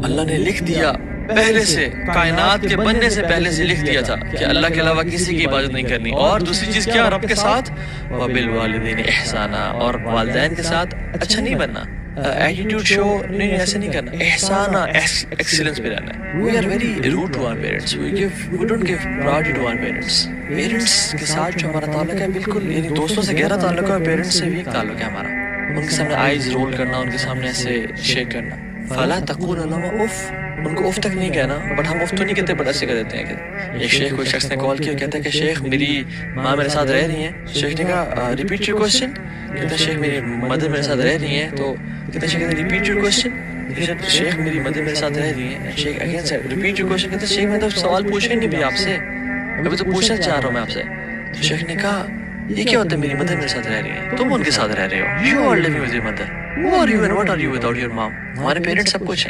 अल्लाह ने लिख दिया पहले से, कायनात के बनने से पहले से लिख दिया था कि अल्लाह के अलावा किसी की इबादत नहीं करनी। और दूसरी चीज क्या, रब के साथ वबिल वालिदैन एहसाना, और वालिदैन के साथ अच्छा नहीं बनना, एटीट्यूड शो नहीं, ऐसे नहीं करना, एहसाना एक्सीलेंस पे रहना है। We are very rude to our parents, we don't give priority to our parents. Parents के साथ जो हमारा ताल्लुक है बिल्कुल, यानी दोस्तों से गहरा ताल्लुक है, पेरेंट्स से वीक ताल्लुक है हमारा। उनके सामने आईज रोल करना, उनके सामने ऐसे शेक करना, फला तकूल लहुमा उफ, उनको उफ तक नहीं कहना, बट हम उफ तो नहीं कहते, बट ऐसे कह देते हैं कि एक शेख, कोई शख्स ने कॉल किया, कहता है कि शेख मेरी माँ मेरे साथ रह रही है। शेख ने कहा रिपीट योर क्वेश्चन। कहता है शेख मेरी मदर मेरे साथ रह रही है। तो कहते शेख रिपीट योर क्वेश्चन। शेख मेरी मदर मेरे साथ रह रही है। शेख again said repeat your question. कहते शेख मैं तो सवाल पूछा ही नहीं भी आपसे, अभी तो पूछना चाह रहा हूँ मैं आपसे। तो शेख ने कहा ये क्या होता है, मेरी मदर मेरे साथ रह रही है, तुम उनके साथ रह रहे हो, you are living with your mother, who are you and what are you without your mom. हमारे पेरेंट्स सब कुछ हैं,